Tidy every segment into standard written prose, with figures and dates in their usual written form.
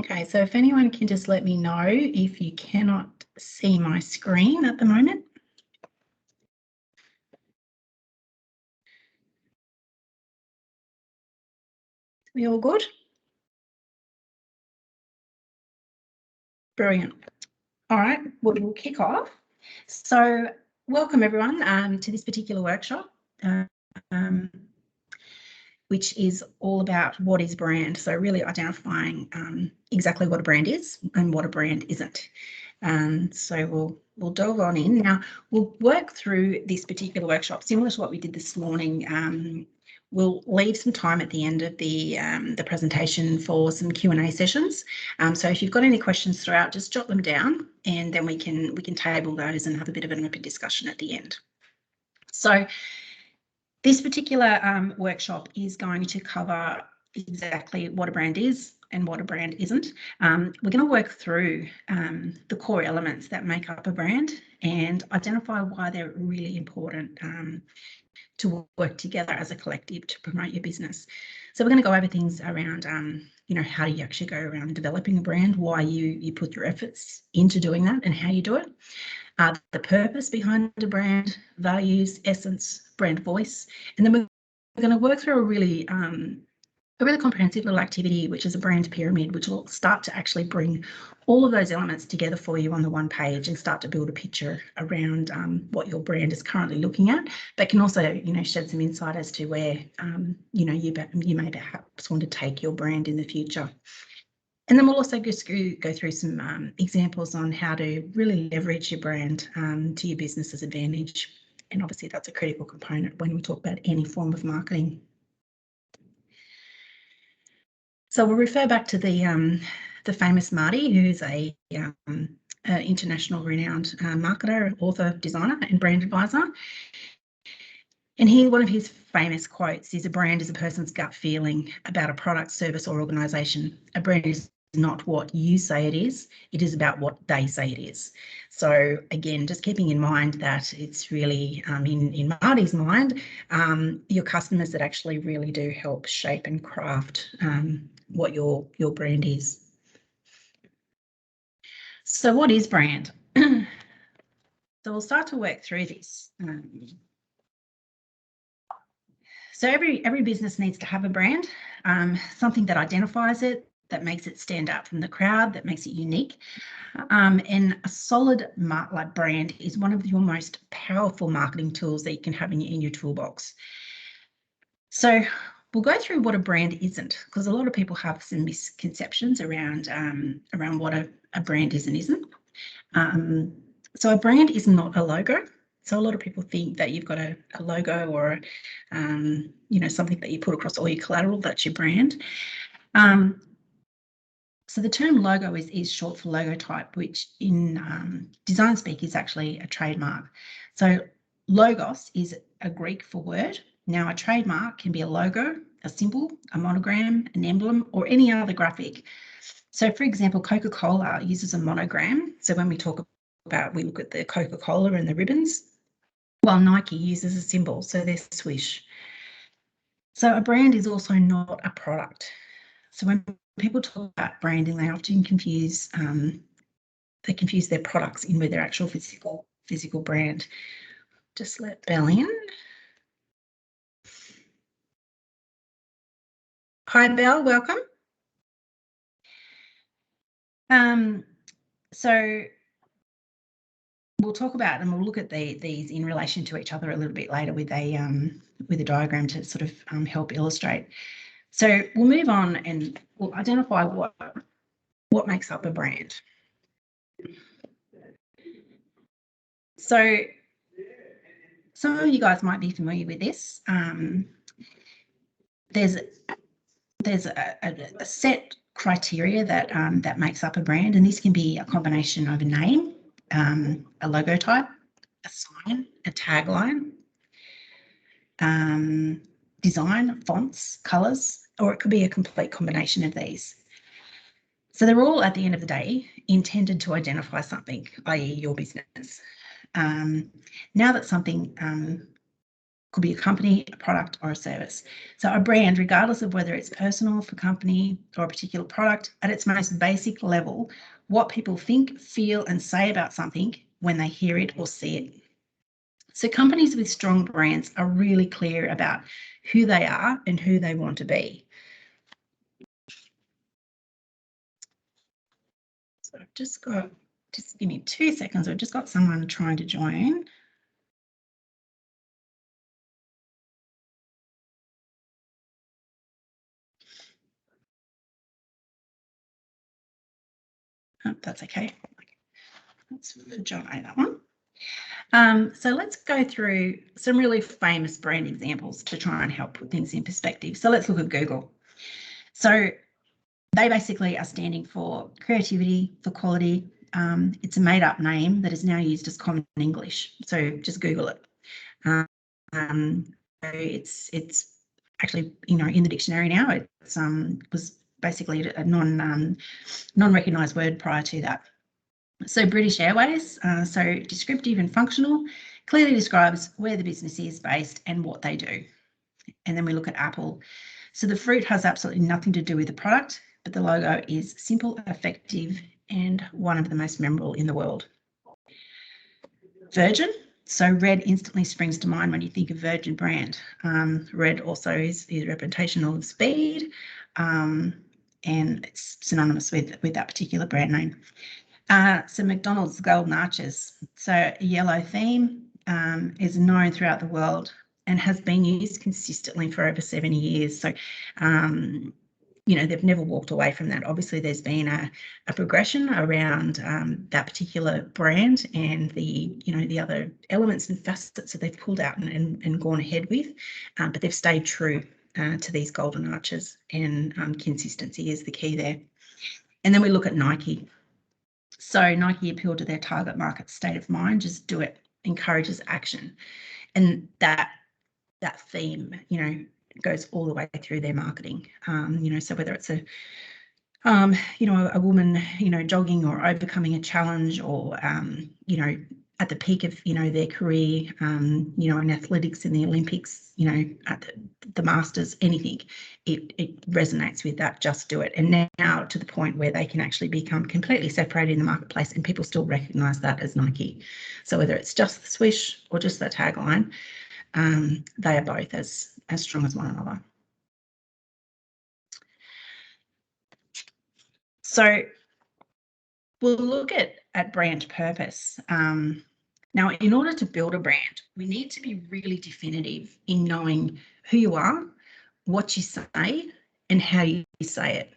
Okay, so if anyone can just let me know if you cannot see my screen at the moment. We all good? Brilliant. All right, we'll kick off. So welcome everyone to this particular workshop, which is all about what is brand. So really identifying exactly what a brand is and what a brand isn't. So we'll delve on in. Now, we'll work through this particular workshop, similar to what we did this morning. We'll leave some time at the end of the presentation for some Q&A sessions. So if you've got any questions throughout, just jot them down, and then we can table those and have a bit of an open discussion at the end. So this particular workshop is going to cover exactly what a brand is and what a brand isn't. We're going to work through the core elements that make up a brand and identify why they're really important to work together as a collective to promote your business. So we're going to go over things around, how do you actually go around developing a brand, why you put your efforts into doing that and how you do it, the purpose behind a brand, values, essence, brand voice, and then we're going to work through a really comprehensive little activity, which is a brand pyramid, which will start to actually bring all of those elements together for you on the one page and start to build a picture around what your brand is currently looking at, but can also, shed some insight as to where, you may perhaps want to take your brand in the future. And then we'll also just go through some examples on how to really leverage your brand to your business's advantage. And obviously that's a critical component when we talk about any form of marketing. So we'll refer back to the famous Marty, who's a international renowned marketer, author, designer and brand advisor. And one of his famous quotes is, "A brand is a person's gut feeling about a product, service or organisation. A brand is not what you say it is about what they say it is." So again, just keeping in mind that it's really in Marty's mind, your customers that actually really do help shape and craft what your brand is. So what is brand? So we'll start to work through this. So every business needs to have a brand, something that identifies it, that makes it stand out from the crowd, that makes it unique. And a solid brand is one of your most powerful marketing tools that you can have in your toolbox. So we'll go through what a brand isn't, because a lot of people have some misconceptions around what a brand is and isn't. So a brand is not a logo. So a lot of people think that you've got a logo or something that you put across all your collateral, that's your brand. So the term logo is short for logotype, which in design speak is actually a trademark. So logos is a Greek for word. Now a trademark can be a logo, a symbol, a monogram, an emblem, or any other graphic. So for example, Coca-Cola uses a monogram. So when we look at the Coca-Cola and the ribbons, while Nike uses a symbol, so their swoosh. So a brand is also not a product. So when people talk about branding, they often confuse their products in with their actual physical brand. Just let Belle in. Hi Belle, welcome. So we'll talk about and we'll look at these in relation to each other a little bit later with a diagram to sort of help illustrate. So we'll move on and we'll identify what makes up a brand. So some of you guys might be familiar with this. There's a set criteria that makes up a brand, and this can be a combination of a name, a logotype, a sign, a tagline, design, fonts, colours, or it could be a complete combination of these. So they're all, at the end of the day, intended to identify something, i.e. your business. Now that something Could be a company, a product, or a service. So a brand, regardless of whether it's personal, for company, or a particular product, at its most basic level, what people think, feel, and say about something when they hear it or see it. So companies with strong brands are really clear about who they are and who they want to be. So I've just give me 2 seconds. I've just got someone trying to join. Oh, that's okay. That's for John A, that one. So let's go through some really famous brand examples to try and help put things in perspective. So let's look at Google. So they basically are standing for creativity, for quality. It's a made-up name that is now used as common English. So just Google it. It's actually, you know, in the dictionary now. It's was basically a non-recognised word prior to that. So British Airways, so descriptive and functional, clearly describes where the business is based and what they do. And then we look at Apple. So the fruit has absolutely nothing to do with the product, but the logo is simple, effective, and one of the most memorable in the world. Virgin. So red instantly springs to mind when you think of Virgin brand. Red also is representational of speed, and it's synonymous with that particular brand name. So McDonald's Golden Arches. So a yellow theme is known throughout the world and has been used consistently for over 70 years. So, you know, they've never walked away from that. Obviously, there's been a progression around that particular brand and the, you know, the other elements and facets that they've pulled out and gone ahead with, but they've stayed true to these golden arches, and consistency is the key there. And then we look at Nike. So Nike appealed to their target market state of mind, just do it, encourages action. And that theme, you know, goes all the way through their marketing. You know, so whether it's a, you know, a woman, you know, jogging or overcoming a challenge, or, you know, at the peak of, you know, their career, you know, in athletics, in the Olympics, you know, at the Masters, anything, it resonates with that, just do it. And now to the point where they can actually become completely separated in the marketplace and people still recognise that as Nike. So whether it's just the swoosh or just the tagline, they are both as strong as one another. So we'll look at brand purpose. Now, in order to build a brand, we need to be really definitive in knowing who you are, what you say, and how you say it.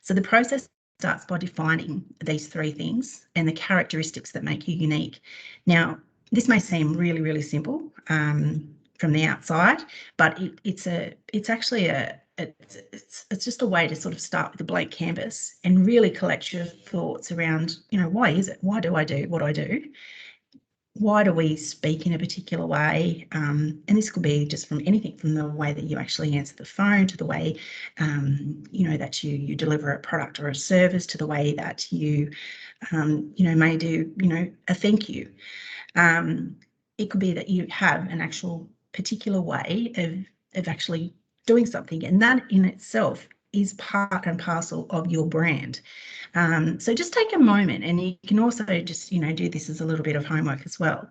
So the process starts by defining these three things and the characteristics that make you unique. Now, this may seem really, really simple from the outside, but it's actually it's just a way to sort of start with a blank canvas and really collect your thoughts around, you know, why is it? Why do I do what I do? Why do we speak in a particular way? And this could be just from anything from the way that you actually answer the phone, to the way, you know, that you deliver a product or a service, to the way that you, you know, may do, you know, a thank you. It could be that you have an actual particular way of actually doing something, and that in itself is part and parcel of your brand. So just take a moment, and you can also just, you know, do this as a little bit of homework as well.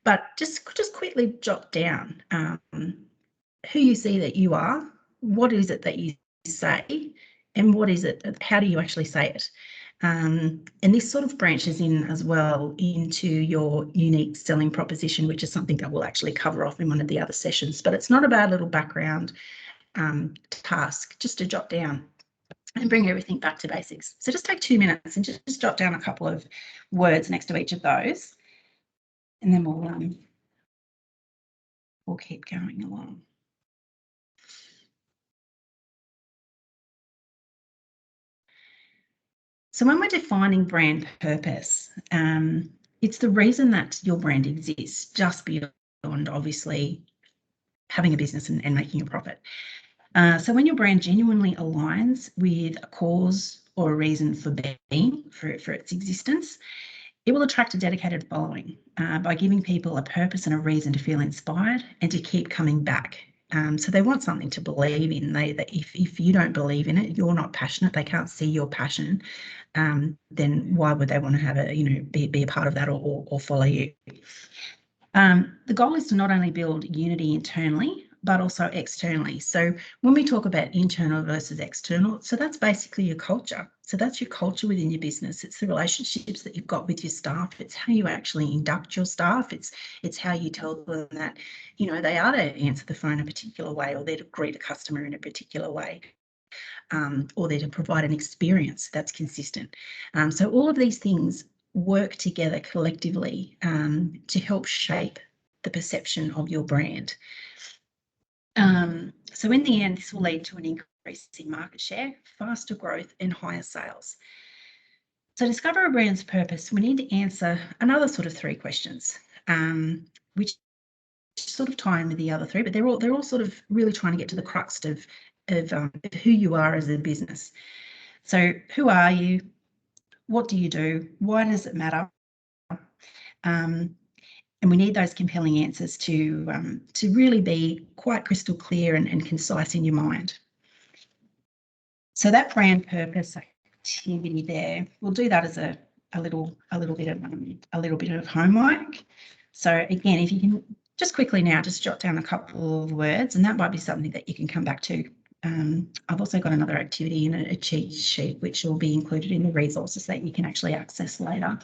But just quickly jot down who you see that you are, what is it that you say, and what is it, how do you actually say it? And this sort of branches in as well into your unique selling proposition, which is something that we'll actually cover off in one of the other sessions. But it's not a bad little background task just to jot down and bring everything back to basics. So just take 2 minutes and just jot down a couple of words next to each of those, and then we'll keep going along. So when we're defining brand purpose, it's the reason that your brand exists, just beyond obviously having a business and making a profit. So when your brand genuinely aligns with a cause or a reason for being, for its existence, It will attract a dedicated following by giving people a purpose and a reason to feel inspired and to keep coming back. So they want something to believe in. If you don't believe in it, you're not passionate, they can't see your passion, then why would they want to have be a part of that or follow you? The goal is to not only build unity internally, but also externally. So when we talk about internal versus external, so that's basically your culture. So that's your culture within your business. It's the relationships that you've got with your staff. It's how you actually induct your staff. It's how you tell them that, they are to answer the phone a particular way, or they're to greet a customer in a particular way, or they're to provide an experience that's consistent. So all of these things work together collectively to help shape the perception of your brand. So in the end, this will lead to an increase in market share, faster growth, and higher sales. So to discover a brand's purpose, we need to answer another sort of 3 questions, which sort of tie in with the other 3, but they're all sort of really trying to get to the crux of who you are as a business. So who are you? What do you do? Why does it matter? And we need those compelling answers to really be quite crystal clear and concise in your mind. So that brand purpose activity there, we'll do that as a little bit of homework. So again, if you can just quickly now just jot down a couple of words, and that might be something that you can come back to. I've also got another activity in a cheat sheet which will be included in the resources that you can actually access later.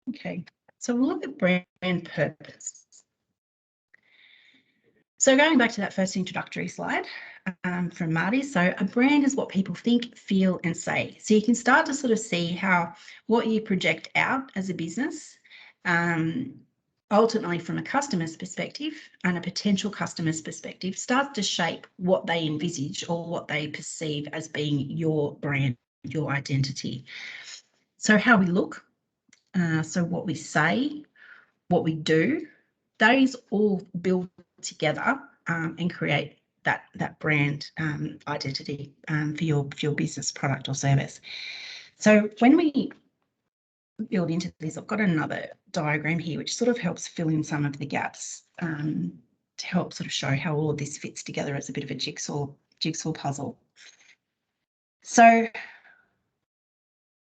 Okay, so we'll look at brand purpose. So going back to that first introductory slide from Marty, so a brand is what people think, feel, and say. So you can start to sort of see how what you project out as a business, ultimately from a customer's perspective and a potential customer's perspective, starts to shape what they envisage or what they perceive as being your brand, your identity. So how we look, so what we say, what we do, those all build together and create that brand identity for your business, product, or service. So when we build into this, I've got another diagram here which sort of helps fill in some of the gaps to help sort of show how all of this fits together as a bit of a jigsaw puzzle. So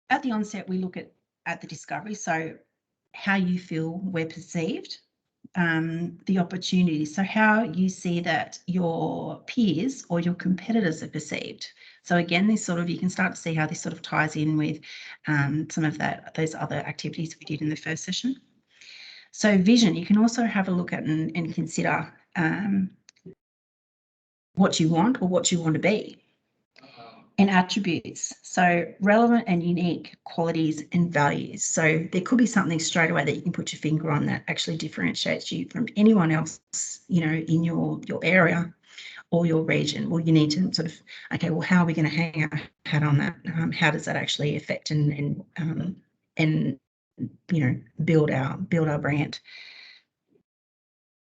at the onset, we look at the discovery, so how you feel we're perceived, the opportunities, so how you see that your peers or your competitors are perceived. So again, this sort of, you can start to see how this sort of ties in with some of those other activities we did in the first session. So vision, you can also have a look at and consider what you want or what you want to be. And attributes, so relevant and unique qualities and values. So there could be something straight away that you can put your finger on that actually differentiates you from anyone else, in your area or your region. Well, you need to sort of, okay, well, how are we going to hang our hat on that? How does that actually affect and build our brand?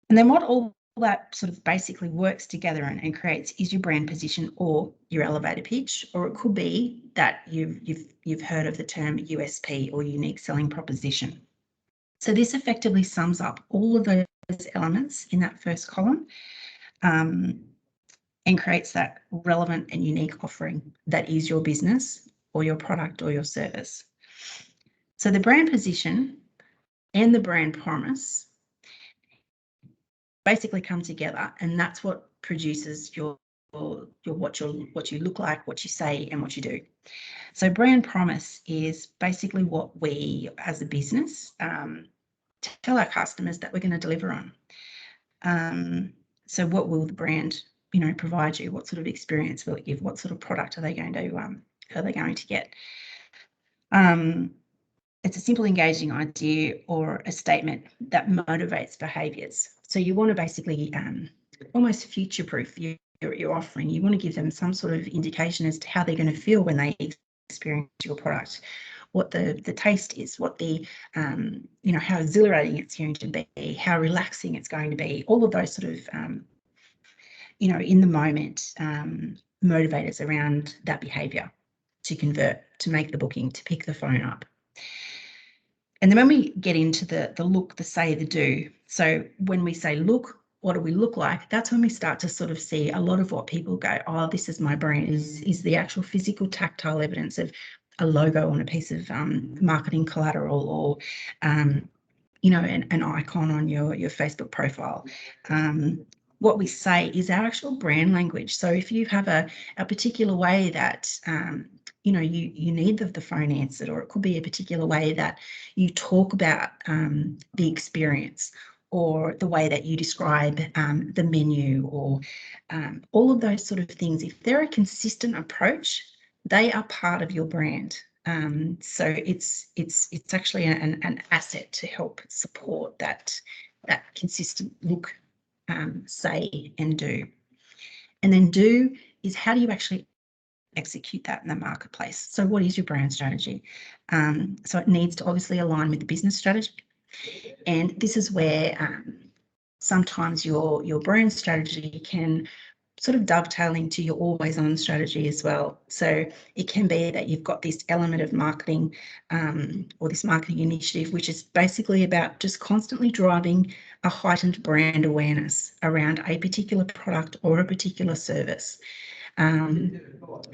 And then what all that sort of basically works together and creates is your brand position or your elevator pitch, or it could be that you've heard of the term USP or unique selling proposition. So this effectively sums up all of those elements in that first column and creates that relevant and unique offering that is your business or your product or your service. So the brand position and the brand promise basically come together, and that's what produces your what you look like, what you say, and what you do. So brand promise is basically what we as a business tell our customers that we're going to deliver on. So what will the brand provide you? What sort of experience will it give? What sort of product are they going to get? It's a simple, engaging idea or a statement that motivates behaviours. So you want to basically almost future-proof you're offering. You want to give them some sort of indication as to how they're going to feel when they experience your product, what the taste is, what the how exhilarating it's going to be, how relaxing it's going to be, all of those sort of in the moment motivators around that behavior to convert, to make the booking, to pick the phone up. And then when we get into the look, the say, the do, so when we say look, what do we look like? That's when we start to sort of see a lot of what people go, oh, this is my brand, is the actual physical tactile evidence of a logo on a piece of marketing collateral, or an icon on your Facebook profile. What we say is our actual brand language. So if you have a particular way that you need the phone answered, or it could be a particular way that you talk about the experience, or the way that you describe the menu, or all of those sort of things, if they're a consistent approach, they are part of your brand. So it's actually an asset to help support that consistent look, say, and do. And then do is, how do you actually execute that in the marketplace? So what is your brand strategy? So it needs to obviously align with the business strategy. And this is where sometimes your brand strategy can sort of dovetail into your always on strategy as well. So it can be that you've got this element of marketing or this marketing initiative, which is basically about just constantly driving a heightened brand awareness around a particular product or a particular service. And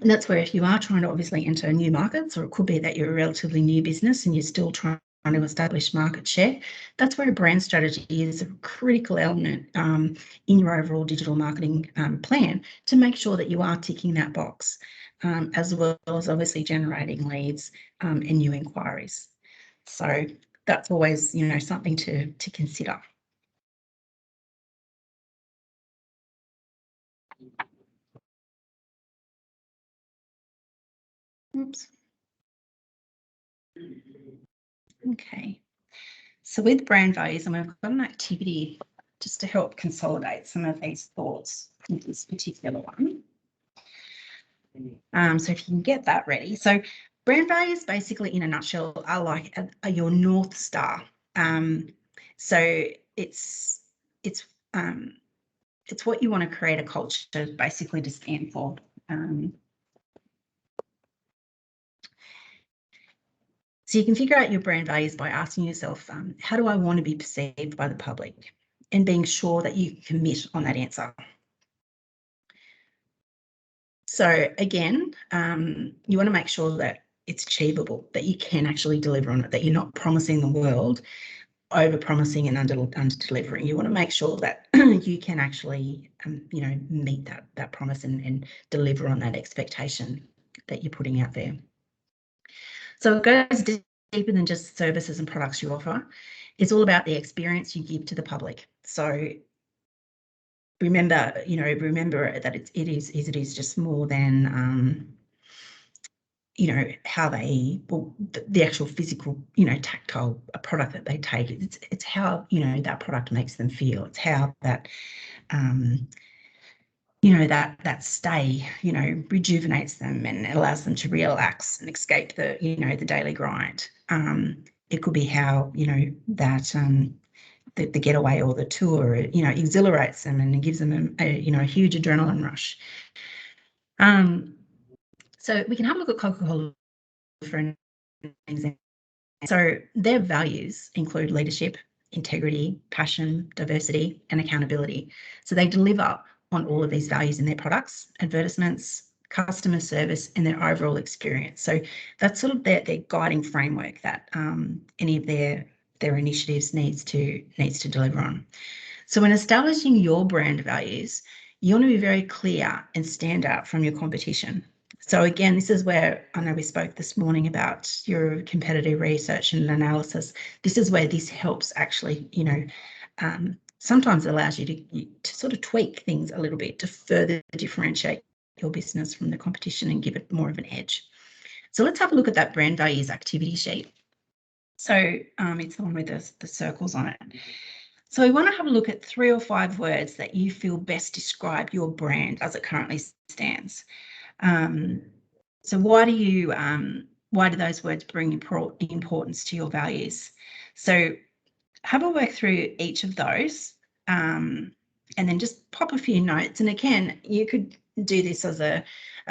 that's where, if you are trying to obviously enter new markets, or it could be that you're a relatively new business and you're still trying to establish market share, that's where a brand strategy is a critical element in your overall digital marketing plan, to make sure that you are ticking that box, as well as obviously generating leads and new inquiries. So that's always something to consider. Oops. Okay. So with brand values, and we've got an activity just to help consolidate some of these thoughts in this particular one. So if you can get that ready. So brand values, basically in a nutshell, are your North Star. So it's what you want to create a culture basically to stand for. So you can figure out your brand values by asking yourself, how do I want to be perceived by the public? And being sure that you commit on that answer. So again, you want to make sure that it's achievable, that you can actually deliver on it, that you're not promising the world, over-promising and under-delivering. You want to make sure that you can actually, meet that promise and deliver on that expectation that you're putting out there. So it goes deeper than just services and products you offer. It's all about the experience you give to the public. So remember that it is just more than how they, the actual physical, tactile product that they take. It's how that product makes them feel. It's how that that stay rejuvenates them and allows them to relax and escape the the daily grind. It could be how that the getaway or the tour exhilarates them and gives them a huge adrenaline rush. So we can have a look at Coca-Cola for an example. So their values include leadership, integrity, passion, diversity, and accountability. So they deliver on all of these values in their products, advertisements, customer service, and their overall experience. So that's sort of their guiding framework that any of their initiatives needs to deliver on. So when establishing your brand values, you want to be very clear and stand out from your competition. So again, this is where I know we spoke this morning about your competitive research and analysis. This is where this helps actually, sometimes it allows you to sort of tweak things a little bit to further differentiate your business from the competition and give it more of an edge. So let's have a look at that brand values activity sheet. So it's the one with the circles on it. So we want to have a look at 3 or 5 words that you feel best describe your brand as it currently stands. So why do those words bring importance to your values? So have a work through each of those, and then just pop a few notes. And again, you could do this as a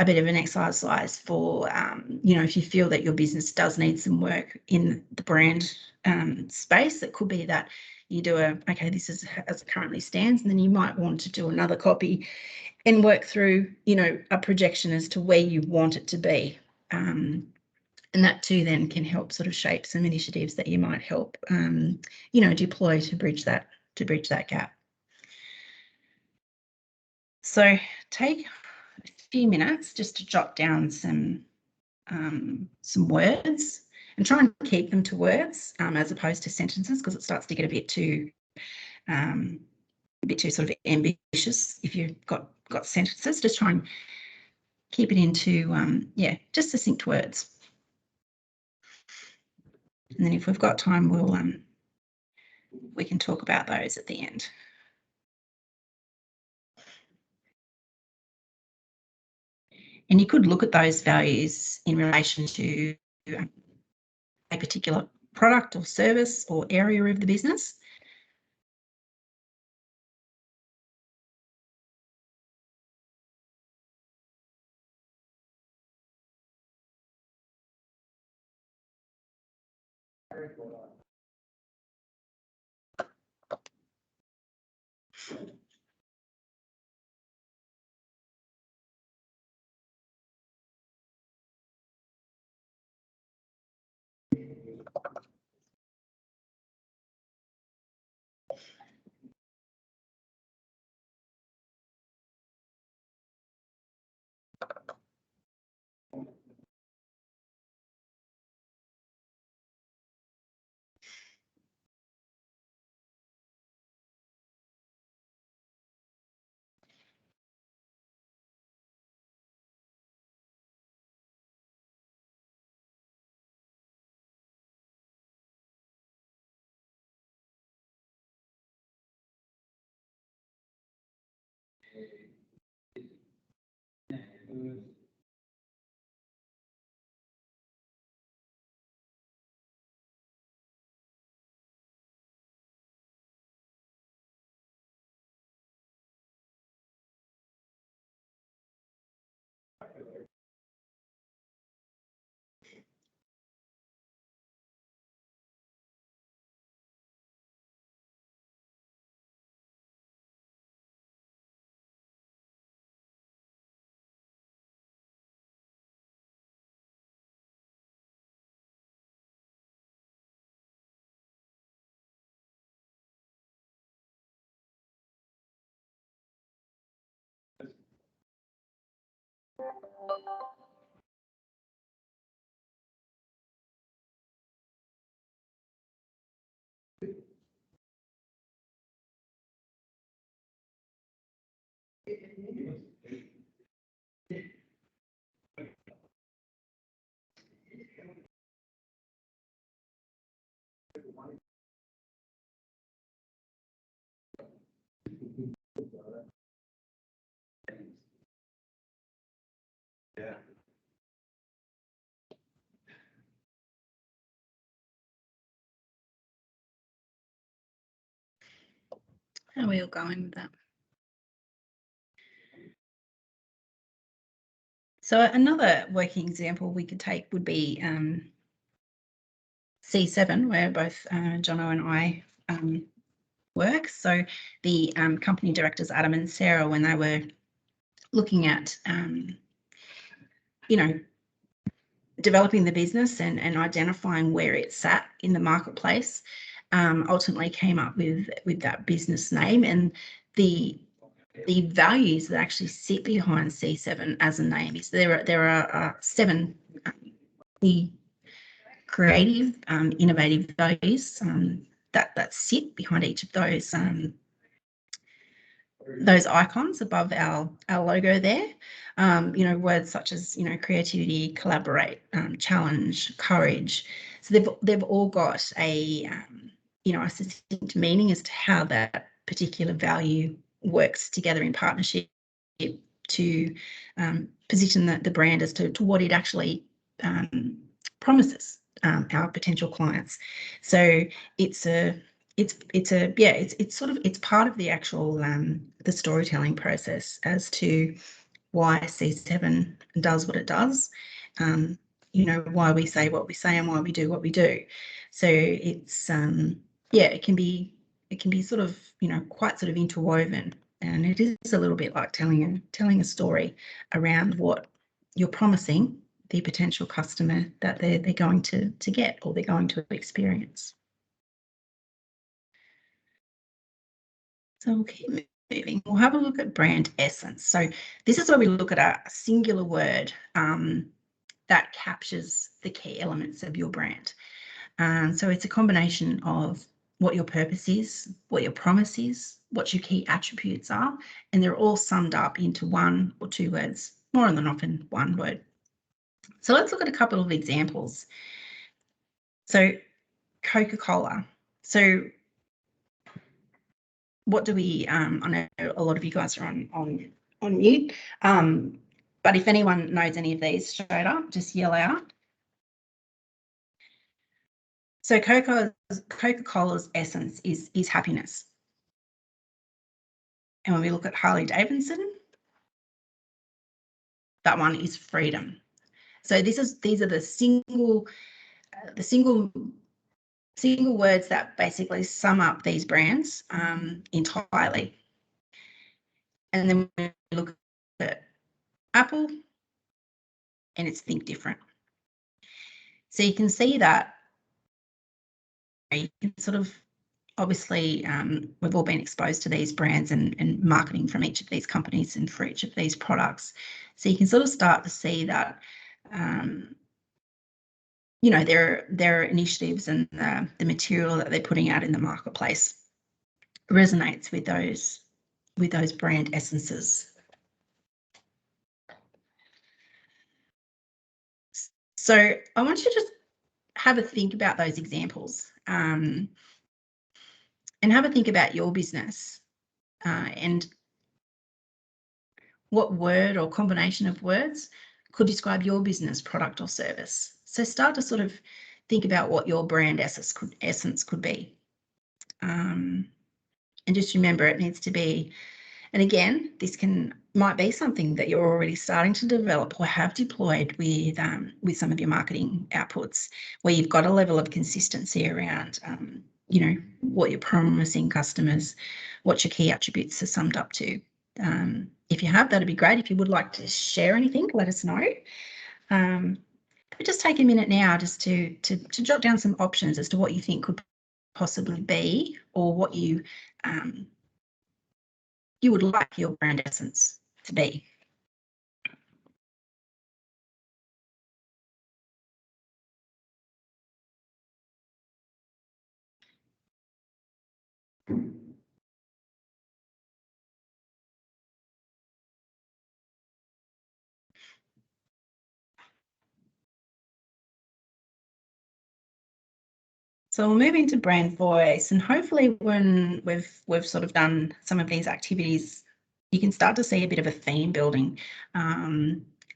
bit of an exercise for, if you feel that your business does need some work in the brand space. It could be that you do okay, this is as it currently stands, and then you might want to do another copy and work through, a projection as to where you want it to be. And that too then can help sort of shape some initiatives that you might help, deploy to bridge that gap. So take a few minutes just to jot down some words and try and keep them to words as opposed to sentences, because it starts to get a bit too sort of ambitious if you've got sentences. Just try and keep it into just succinct words. And then if we've got time, we can talk about those at the end. And you could look at those values in relation to a particular product or service or area of the business. How are we all going with that? So another working example we could take would be C7, where both Jono and I work. So the company directors, Adam and Sarah, when they were looking at, developing the business and identifying where it sat in the marketplace, ultimately came up with that business name, and the values that actually sit behind C7 as a name is there are 7 the creative, innovative values that sit behind each of those icons above our logo there. Words such as creativity, collaborate, challenge, courage. So they've all got a a succinct meaning as to how that particular value works together in partnership to position the brand as to what it actually promises our potential clients. So it's part of the actual the storytelling process as to why C7 does what it does, why we say what we say and why we do what we do. So it's it can be sort of quite sort of interwoven, and it is a little bit like telling a story around what you're promising the potential customer that they're going to get or they're going to experience. So we'll keep moving. We'll have a look at brand essence. So this is where we look at a singular word that captures the key elements of your brand. So it's a combination of what your purpose is, what your promise is, what your key attributes are, and they're all summed up into one or two words, more than often one word. So let's look at a couple of examples. So Coca-Cola. So what do we, I know a lot of you guys are on mute, but if anyone knows any of these straight up, just yell out. So Coca-Cola's essence is happiness. And when we look at Harley Davidson, that one is freedom. So these are the single words that basically sum up these brands entirely. And then we look at Apple, and it's think different. So you can see that you can sort of, obviously, we've all been exposed to these brands and marketing from each of these companies and for each of these products. So you can sort of start to see that, their initiatives and the material that they're putting out in the marketplace resonates with those brand essences. So I want you to just have a think about those examples and have a think about your business and what word or combination of words could describe your business, product or service. So start to sort of think about what your brand essence could be. And just remember, it needs to be, and again, this might be something that you're already starting to develop or have deployed with some of your marketing outputs, where you've got a level of consistency around, what you're promising customers, what your key attributes are summed up to. If you have, that'd be great. If you would like to share anything, let us know. But just take a minute now just to jot down some options as to what you think could possibly be, or what you would like your brand essence to be. So we'll move into brand voice, and hopefully when we've sort of done some of these activities, you can start to see a bit of a theme building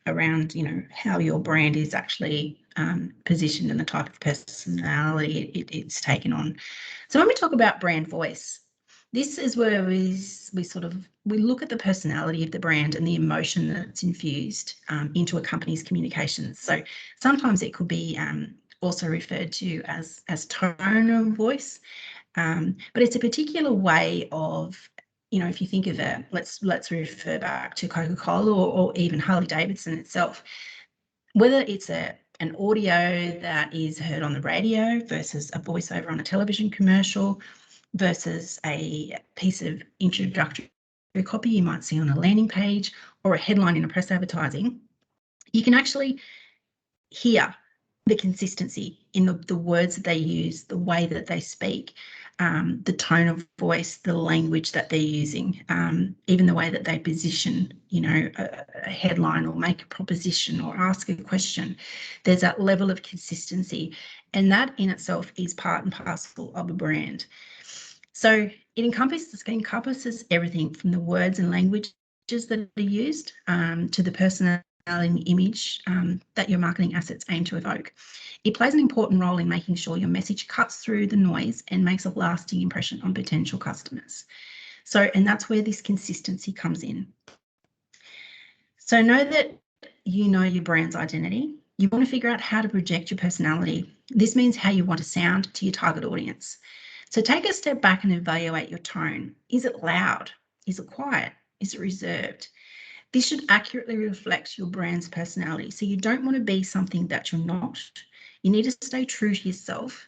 around, how your brand is actually positioned and the type of personality it's taken on. So when we talk about brand voice, this is where we look at the personality of the brand and the emotion that's infused into a company's communications. So sometimes it could be also referred to as tone of voice, but it's a particular way of, if you think of it, let's refer back to Coca-Cola or even Harley Davidson itself, whether it's an audio that is heard on the radio versus a voiceover on a television commercial versus a piece of introductory copy you might see on a landing page or a headline in a press advertising, you can actually hear the consistency in the words that they use, the way that they speak, the tone of voice, the language that they're using, even the way that they position, a headline or make a proposition or ask a question. There's that level of consistency, and that in itself is part and parcel of a brand. So it encompasses everything from the words and languages that are used to the personality and image that your marketing assets aim to evoke. It plays an important role in making sure your message cuts through the noise and makes a lasting impression on potential customers. And that's where this consistency comes in. So know that you know your brand's identity. You want to figure out how to project your personality. This means how you want to sound to your target audience. So take a step back and evaluate your tone. Is it loud? Is it quiet? Is it reserved? This should accurately reflect your brand's personality. So you don't want to be something that you're not. You need to stay true to yourself.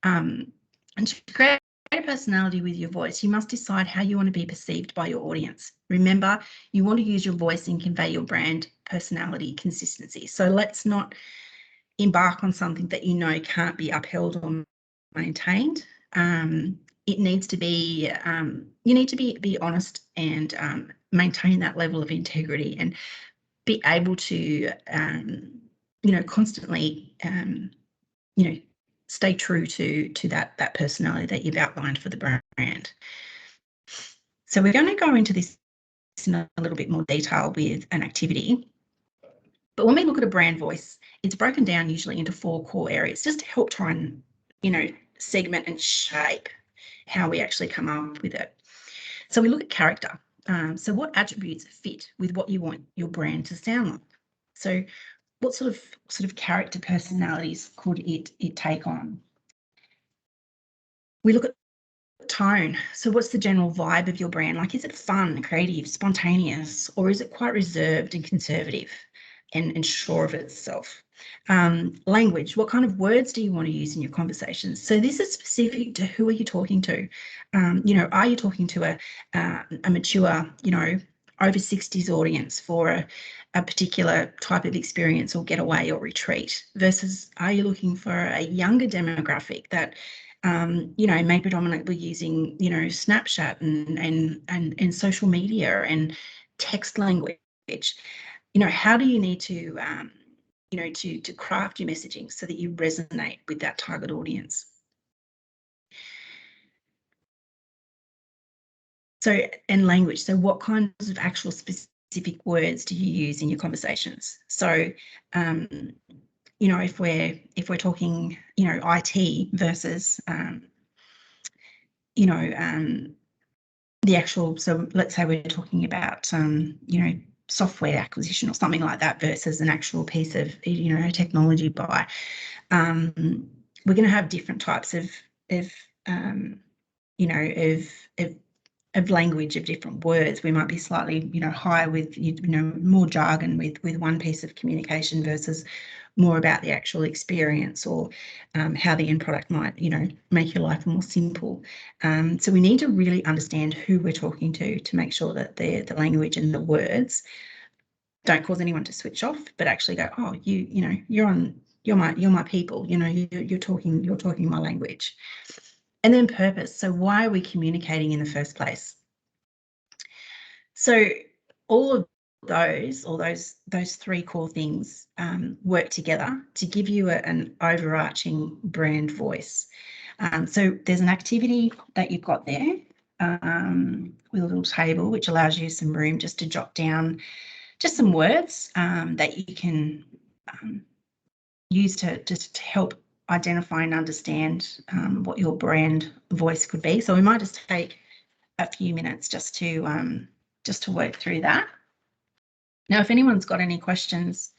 And to create a personality with your voice, you must decide how you want to be perceived by your audience. Remember, you want to use your voice and convey your brand personality consistency. So let's not embark on something that you know can't be upheld or maintained. It needs to be, you need to be honest and maintain that level of integrity and be able to, constantly, stay true to that personality that you've outlined for the brand. So we're going to go into this in a little bit more detail with an activity. But when we look at a brand voice, it's broken down usually into 4 core areas just to help try and, segment and shape how we actually come up with it. So we look at character. So what attributes fit with what you want your brand to sound like? So what sort of character personalities could it take on? We look at tone. So what's the general vibe of your brand? Like, is it fun, creative, spontaneous, or is it quite reserved and conservative and sure of itself? Language, what kind of words do you want to use in your conversations? So this is specific to who are you talking to? Are you talking to a mature, over 60s audience for a particular type of experience or getaway or retreat, versus are you looking for a younger demographic that may predominantly be using, Snapchat and social media and text language. How do you need to, to craft your messaging so that you resonate with that target audience? So, and language. So what kinds of actual specific words do you use in your conversations? So, if we're talking, IT versus, the actual, so let's say we're talking about, software acquisition or something like that versus an actual piece of, technology buy. We're going to have different types of language, of different words. We might be slightly, higher with, more jargon with one piece of communication versus more about the actual experience or how the end product might, make your life more simple. So we need to really understand who we're talking to make sure that the language and the words don't cause anyone to switch off, but actually go, oh, you're my people, you're talking my language. And then purpose. So why are we communicating in the first place? So all of those 3 core things work together to give you an overarching brand voice. So there's an activity that you've got there with a little table, which allows you some room just to jot down just some words that you can use to help identify and understand what your brand voice could be. So we might just take a few minutes just to work through that. Now, if anyone's got any questions,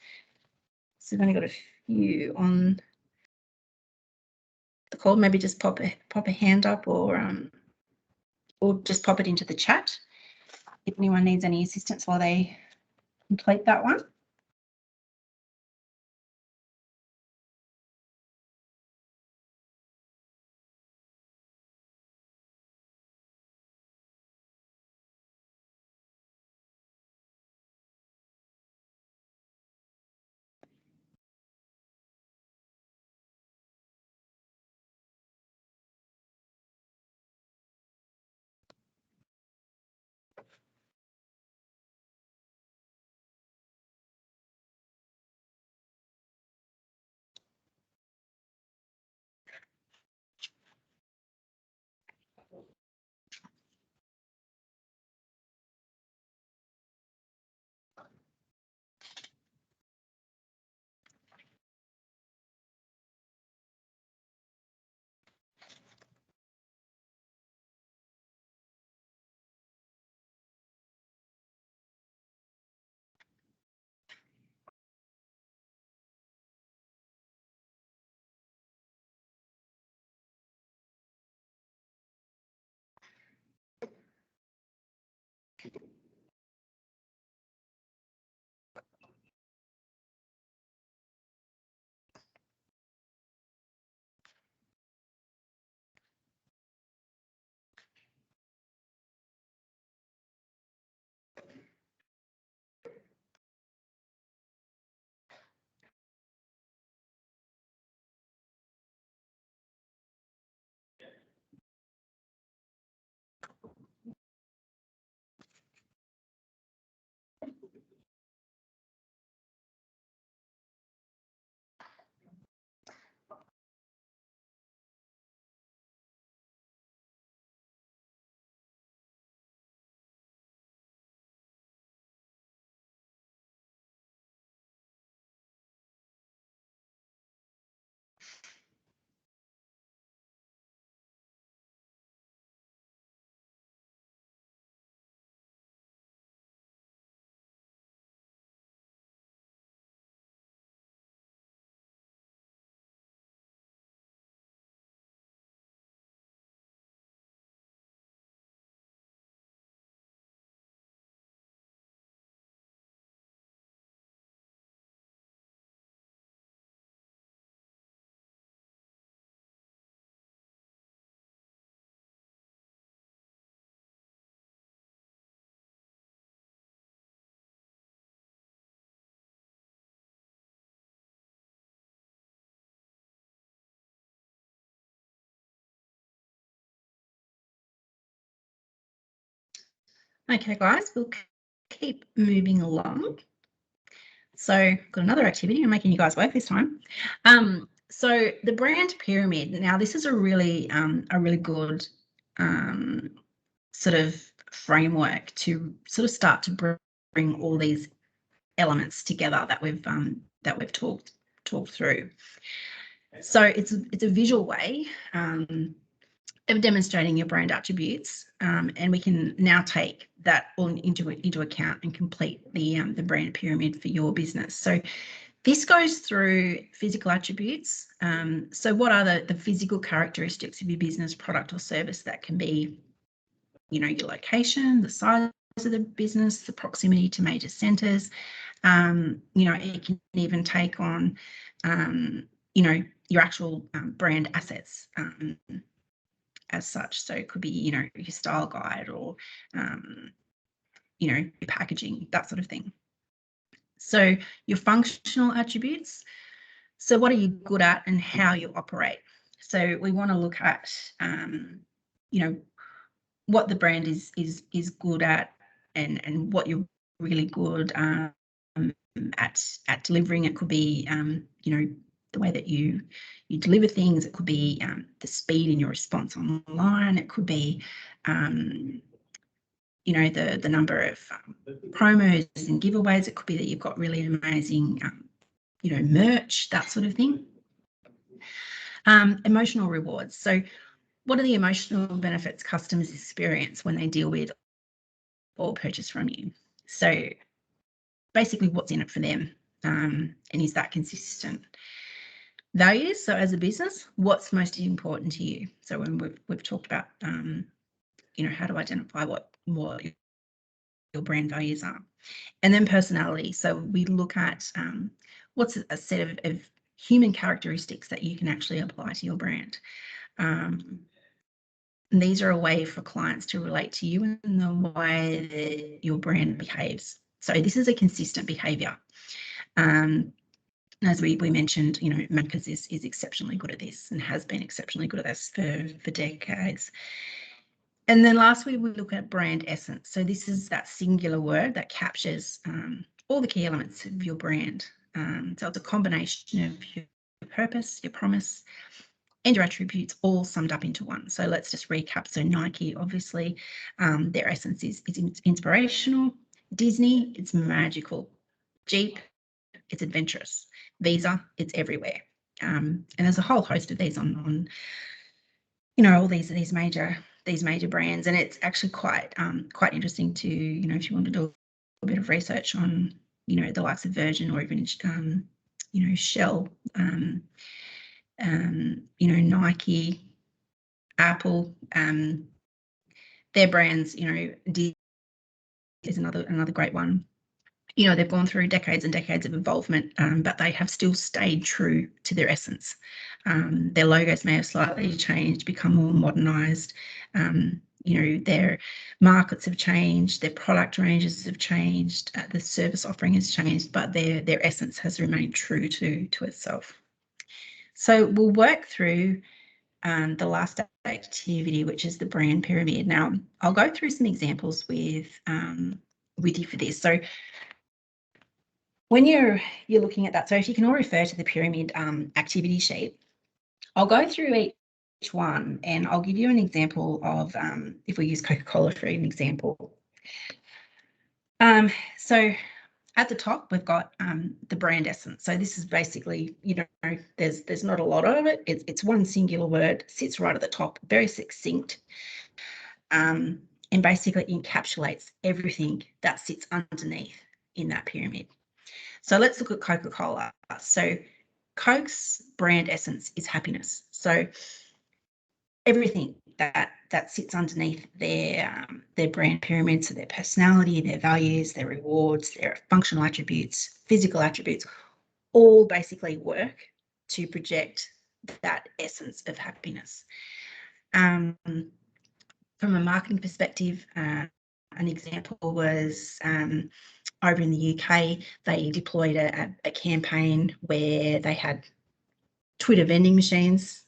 so I've only got a few on the call, maybe just pop a hand up or just pop it into the chat if anyone needs any assistance while they complete that one. Okay, guys, we'll keep moving along. So got another activity. I'm making you guys work this time. So the brand pyramid. Now, this is a really good sort of framework to sort of start to bring all these elements together that we've talked through. So it's a visual way of demonstrating your brand attributes, and we can now take that all into account and complete the brand pyramid for your business. So this goes through physical attributes. So what are the physical characteristics of your business, product or service? That can be, your location, the size of the business, the proximity to major centres. It can even take on, your actual brand assets as such. So it could be, your style guide or, your packaging, that sort of thing. So your functional attributes. So what are you good at and how you operate? So we want to look at, what the brand is good at, and what you're really good at delivering. It could be, the way that you deliver things. It could be the speed in your response online. It could be, the number of promos and giveaways. It could be that you've got really amazing, merch, that sort of thing. Emotional rewards. So what are the emotional benefits customers experience when they deal with or purchase from you? So basically, what's in it for them, and is that consistent? Values. So as a business, what's most important to you? So when we've talked about, how to identify what your brand values are. And then personality. So we look at what's a set of human characteristics that you can actually apply to your brand. And these are a way for clients to relate to you in the way that your brand behaves. So this is a consistent behaviour. As we mentioned, Macca's is exceptionally good at this and has been exceptionally good at this for decades. And then lastly, we look at brand essence. So this is that singular word that captures all the key elements of your brand. So it's a combination of your purpose, your promise, and your attributes all summed up into one. So let's just recap. So Nike, obviously, their essence is inspirational. Disney, it's magical. Jeep, it's adventurous. Visa, it's everywhere. And there's a whole host of these on all these major brands, and it's actually quite interesting to, if you want to do a bit of research on, the likes of Virgin or even Shell, Nike, Apple, their brands, is another great one. They've gone through decades and decades of involvement, but they have still stayed true to their essence. Their logos may have slightly changed, become more modernised. Their markets have changed, their product ranges have changed, the service offering has changed, but their essence has remained true to itself. So we'll work through the last activity, which is the brand pyramid. Now, I'll go through some examples with you for this. So when you're looking at that, so if you can all refer to the pyramid activity sheet, I'll go through each one and I'll give you an example of, if we use Coca-Cola for an example. So at the top, we've got the brand essence. So this is basically, there's not a lot of it. It's one singular word, sits right at the top, very succinct, and basically encapsulates everything that sits underneath in that pyramid. So let's look at Coca-Cola. So Coke's brand essence is happiness. So everything that sits underneath their brand pyramid, so their personality, their values, their rewards, their functional attributes, physical attributes, all basically work to project that essence of happiness. From a marketing perspective, an example was over in the UK, they deployed a campaign where they had Twitter vending machines.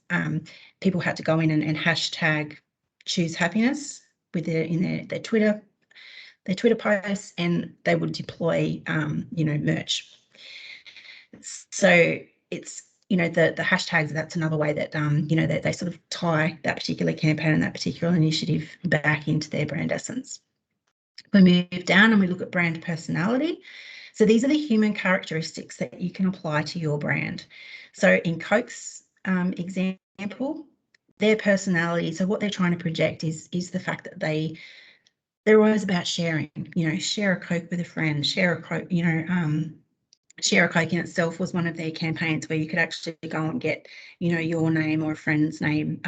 People had to go in and hashtag choose happiness in their Twitter their Twitter posts, and they would deploy, merch. So it's, the hashtags, that's another way that, they sort of tie that particular campaign and that particular initiative back into their brand essence. We move down and we look at brand personality. So these are the human characteristics that you can apply to your brand. So in Coke's example, their personality, so what they're trying to project is the fact that they're always about sharing, share a Coke with a friend, share a Coke, Share a Coke in itself was one of their campaigns where you could actually go and get, your name or a friend's name,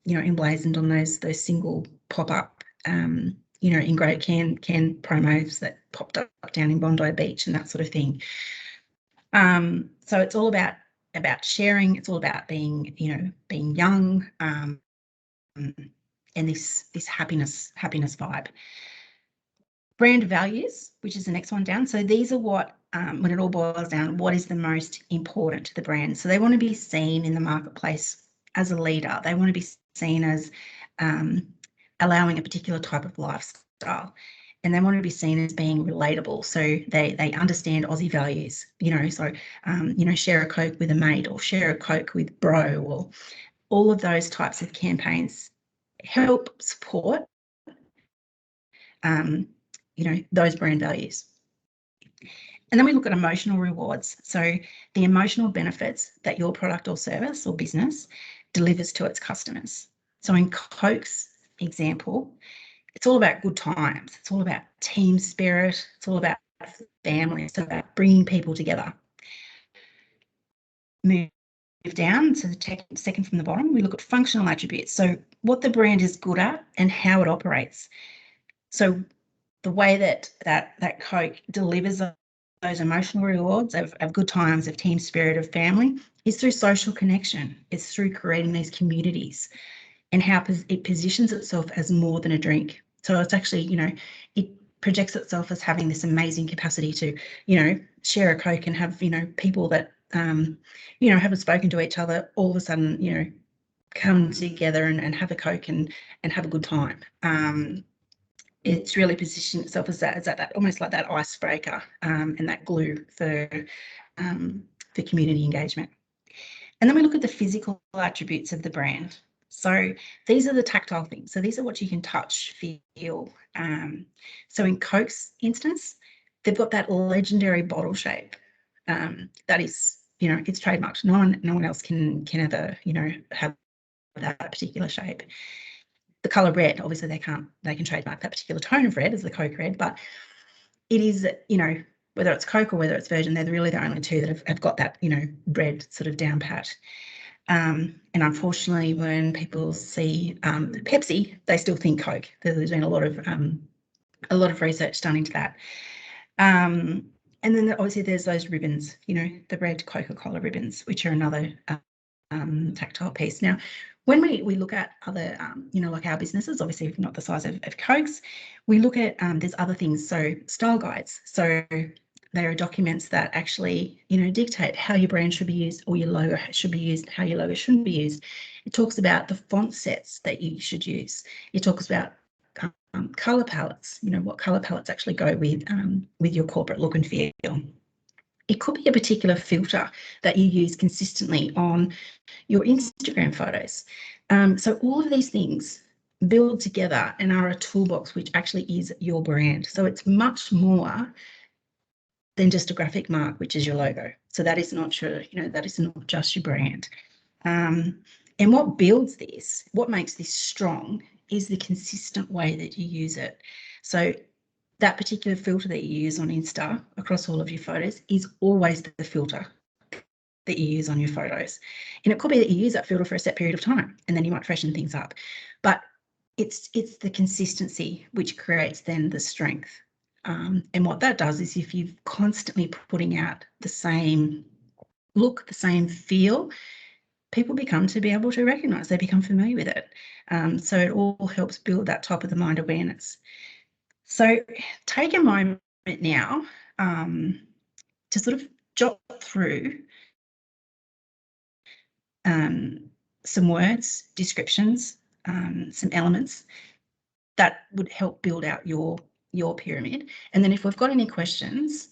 emblazoned on those single pop-up, engraved can promos that popped up down in Bondi Beach and that sort of thing. So it's all about sharing. It's all about being young, and this happiness vibe. Brand values, which is the next one down. So these are what, when it all boils down, what is the most important to the brand. So they want to be seen in the marketplace as a leader. They want to be seen as allowing a particular type of lifestyle, and they want to be seen as being relatable. So they understand Aussie values, so, share a Coke with a mate, or share a Coke with bro, or all of those types of campaigns help support those brand values. And then we look at emotional rewards. So the emotional benefits that your product or service or business delivers to its customers. So in Coke's example, it's all about good times. It's all about team spirit. It's all about family. It's about bringing people together. Move down to the second from the bottom, we look at functional attributes. So what the brand is good at and how it operates. So the way that Coke delivers those emotional rewards of good times, of team spirit, of family, is through social connection. It's through creating these communities and how it positions itself as more than a drink. So it's actually, it projects itself as having this amazing capacity to, share a Coke and have, people that, haven't spoken to each other all of a sudden, come together and have a Coke and have a good time. It's really positioned itself as that almost like that icebreaker, and that glue for community engagement. And then we look at the physical attributes of the brand. So these are the tactile things. So these are what you can touch, feel. So in Coke's instance, they've got that legendary bottle shape. That is, it's trademarked. No one else can ever, have that particular shape. The colour red, obviously they can trademark that particular tone of red as the Coke red, but it is, whether it's Coke or whether it's Virgin, they're really the only two that have got that, red sort of down pat. And unfortunately, when people see Pepsi, they still think Coke. There's been a lot of research done into that. And then obviously there's those ribbons, the red Coca-Cola ribbons, which are another tactile piece. Now, when we look at other, like our businesses, obviously not the size of Coke's, we look at, there's other things. So style guides. So there are documents that actually, dictate how your brand should be used, or your logo should be used, how your logo shouldn't be used. It talks about the font sets that you should use. It talks about color palettes, what color palettes actually go with your corporate look and feel. It could be a particular filter that you use consistently on your Instagram photos. So all of these things build together and are a toolbox which actually is your brand. So it's much more than just a graphic mark, which is your logo. So that is not your, that is not just your brand. And what builds this, what makes this strong, is the consistent way that you use it. So that particular filter that you use on Insta across all of your photos is always the filter that you use on your photos. And it could be that you use that filter for a set period of time and then you might freshen things up. But it's the consistency which creates then the strength. And what that does is, if you're constantly putting out the same look, the same feel, people become to be able to recognise, they become familiar with it. So it all helps build that top of the mind awareness. So take a moment now to sort of jot through some words, descriptions, some elements that would help build out your your pyramid. And then if we've got any questions,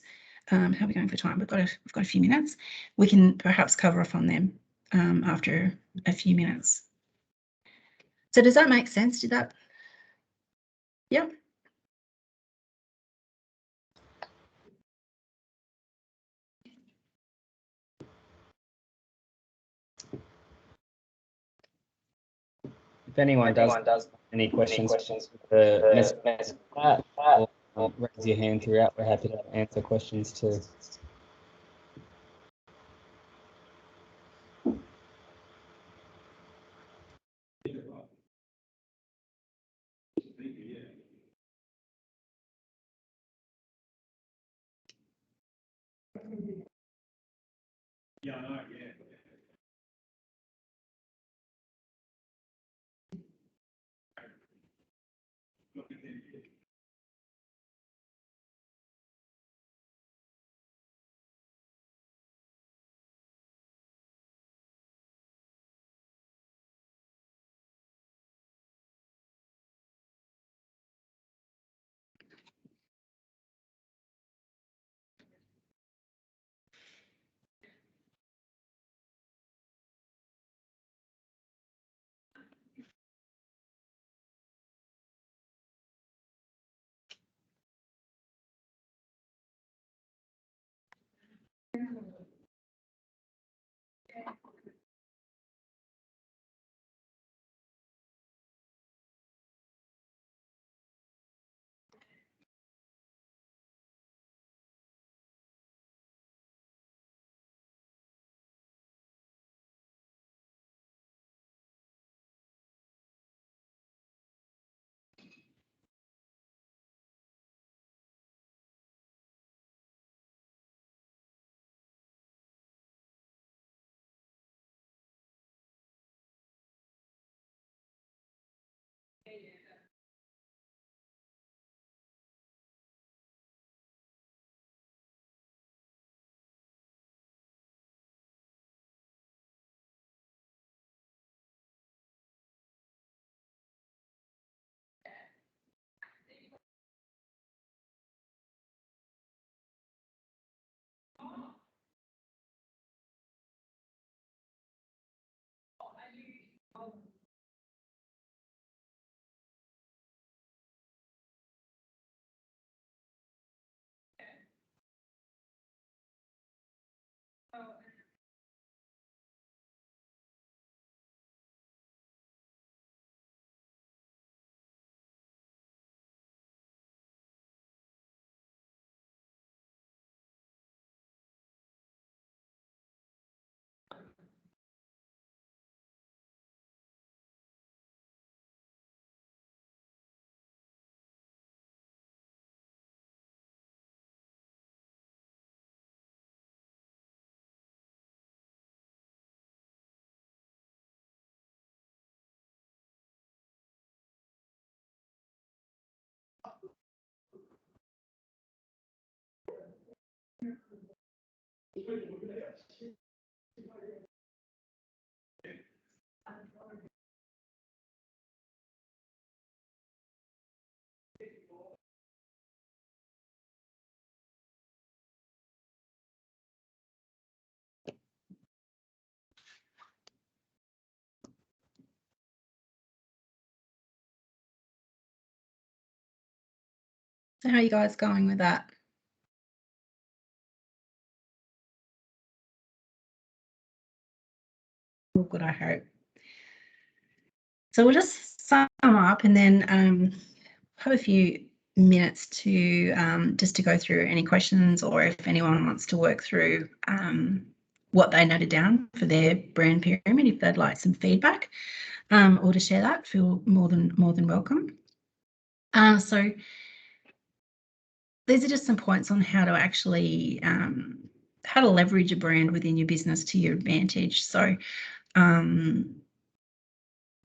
how are we going for time? We've got a few minutes. We can perhaps cover off on them after a few minutes. So does that make sense? Did that? Yep. If anyone does any questions, the message or raise your hand throughout. We're happy to answer questions too. So how are you guys going with that? All good, I hope. So we'll just sum up and then have a few minutes to just to go through any questions, or if anyone wants to work through what they noted down for their brand pyramid, if they'd like some feedback or to share that, feel more than welcome. So these are just some points on how to actually how to leverage a brand within your business to your advantage. So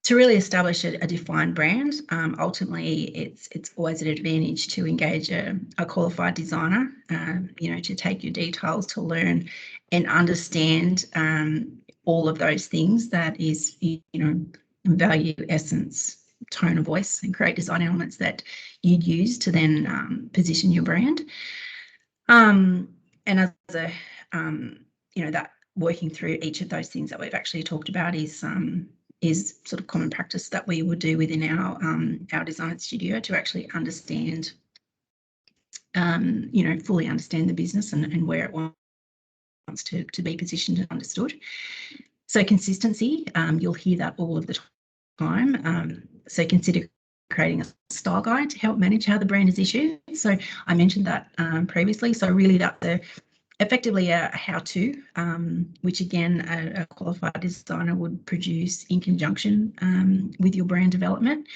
to really establish a defined brand, ultimately it's always an advantage to engage a qualified designer, you know, to take your details, to learn and understand all of those things that is, you know, value, essence, tone of voice and create design elements that you'd use to then position your brand. And as a, that working through each of those things that we've actually talked about is sort of common practice that we would do within our design studio to actually understand, fully understand the business and where it wants to be positioned and understood. So consistency, you'll hear that all of the time. So consider creating a style guide to help manage how the brand is issued. So I mentioned that previously. So really that's effectively a how-to, which again, a qualified designer would produce in conjunction with your brand development.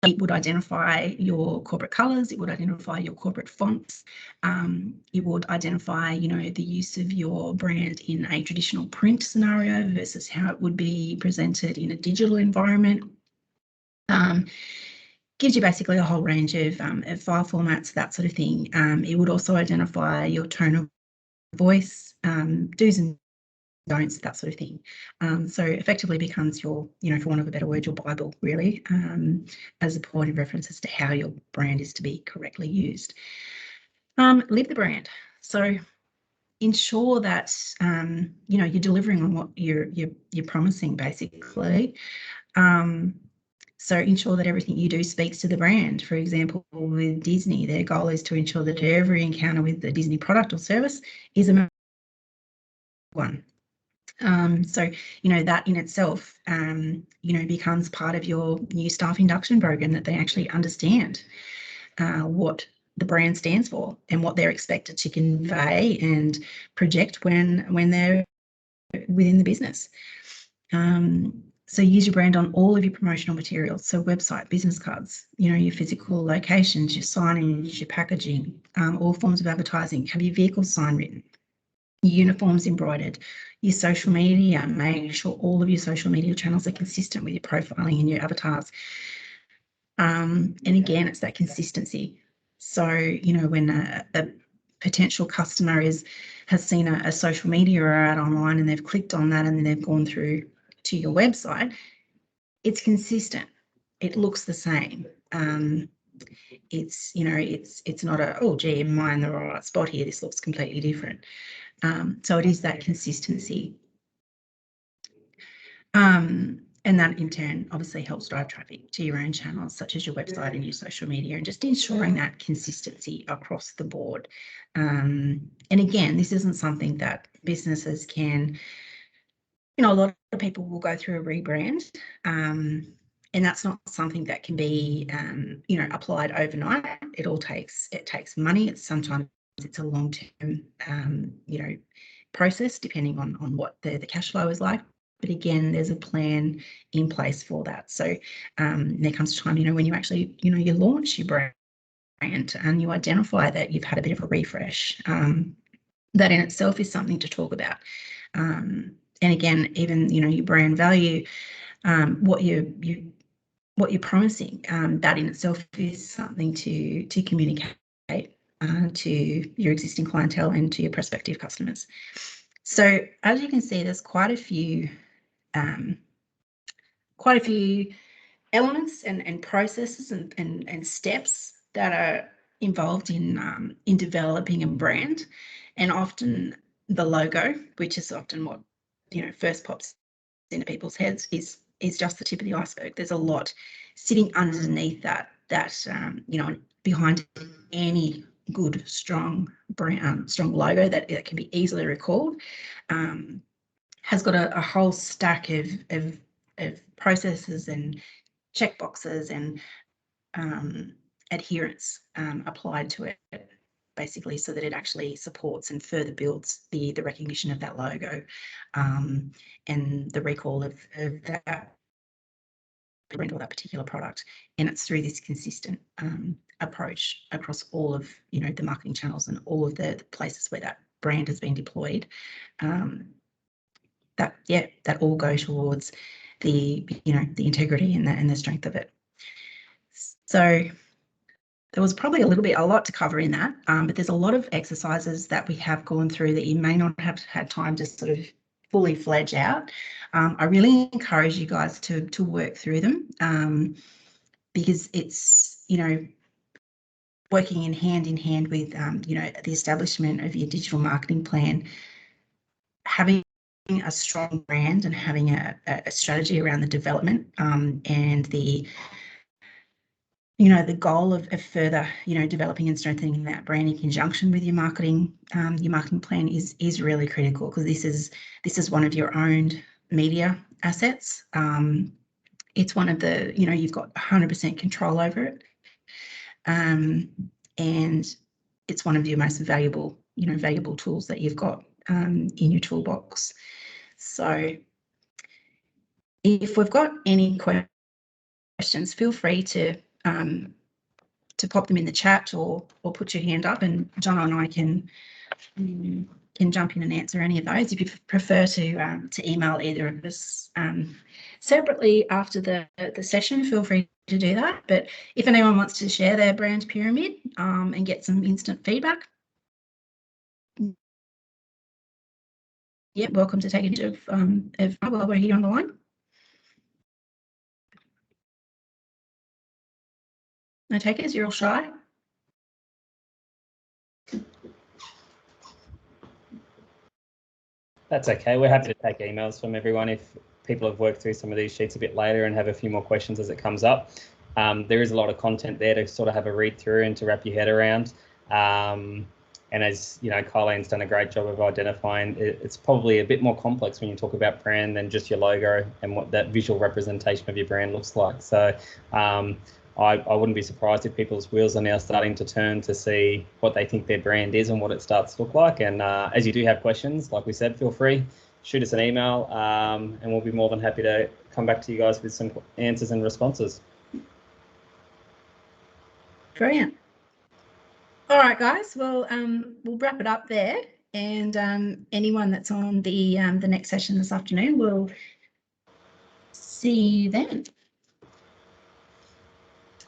It would identify your corporate colours, it would identify your corporate fonts, it would identify, the use of your brand in a traditional print scenario versus how it would be presented in a digital environment. Gives you basically a whole range of file formats, that sort of thing. It would also identify your tone of voice, do's and don'ts, that sort of thing. So effectively becomes your, for want of a better word, your Bible, really, as a point of reference as to how your brand is to be correctly used. Live the brand. So ensure that, you're delivering on what you're promising, basically. So ensure that everything you do speaks to the brand. For example, with Disney, their goal is to ensure that every encounter with the Disney product or service is a one. So, that in itself, becomes part of your new staff induction program, that they actually understand what the brand stands for and what they're expected to convey and project when they're within the business. So use your brand on all of your promotional materials. So website, business cards, your physical locations, your signage, your packaging, all forms of advertising. Have your vehicle sign written, your uniforms embroidered, your social media. Make sure all of your social media channels are consistent with your profiling and your avatars. And again, it's that consistency. So, when a potential customer has seen a social media ad online and they've clicked on that and then they've gone through to your website, it's consistent. It looks the same. It's not oh gee, am I in the right spot here? This looks completely different. So it is that consistency. And that in turn obviously helps drive traffic to your own channels, such as your website and your social media, and just ensuring that consistency across the board. And again, this isn't something that businesses can, a lot of people will go through a rebrand, and that's not something that can be, applied overnight. It takes money. Sometimes it's a long-term, process, depending on what the cash flow is like. But again, there's a plan in place for that. So there comes a time, when you actually, you launch your brand and you identify that you've had a bit of a refresh. That in itself is something to talk about. And again, even, your brand value, what you're promising, that in itself is something to communicate to your existing clientele and to your prospective customers. So as you can see, there's quite a few elements and processes and steps that are involved in developing a brand, and often the logo, which is often what first pops into people's heads, is just the tip of the iceberg. There's a lot sitting underneath that behind any good strong brand, strong logo that can be easily recalled, has got a whole stack of processes and checkboxes and adherence applied to it, basically, so that it actually supports and further builds the recognition of that logo, and the recall of that brand or that particular product. And it's through this consistent approach across all of the marketing channels and all of the places where that brand has been deployed, that all go towards the the integrity and the strength of it. So there was probably a lot to cover in that, but there's a lot of exercises that we have gone through that you may not have had time to sort of fully fledged out. I really encourage you guys to work through them, because it's, you know, working in hand with, you know, the establishment of your digital marketing plan, having a strong brand and having a strategy around the development, and the, you know, the goal of further, you know, developing and strengthening that brand in conjunction with your marketing plan is really critical, because this is one of your owned media assets. It's one of the, you know, you've got 100% control over it, and it's one of your most valuable, you know, valuable tools that you've got in your toolbox. So if we've got any questions, feel free to pop them in the chat or put your hand up, and John and I can jump in and answer any of those. If you prefer to email either of us separately after the session, feel free to do that. But if anyone wants to share their brand pyramid and get some instant feedback, yeah, welcome to take advantage of while we're here on the line. No takers, you're all shy. That's okay. We're happy to take emails from everyone if people have worked through some of these sheets a bit later and have a few more questions as it comes up. There is a lot of content there to sort of have a read through and to wrap your head around. And as you know, Kylene's done a great job of identifying, it's probably a bit more complex when you talk about brand than just your logo and what that visual representation of your brand looks like. So I wouldn't be surprised if people's wheels are now starting to turn to see what they think their brand is and what it starts to look like. And as you do have questions, like we said, feel free, shoot us an email, and we'll be more than happy to come back to you guys with some answers and responses. Brilliant. All right, guys. Well, we'll wrap it up there, and anyone that's on the next session this afternoon, we'll see you then.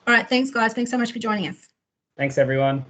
All right, thanks, guys. Thanks so much for joining us. Thanks, everyone.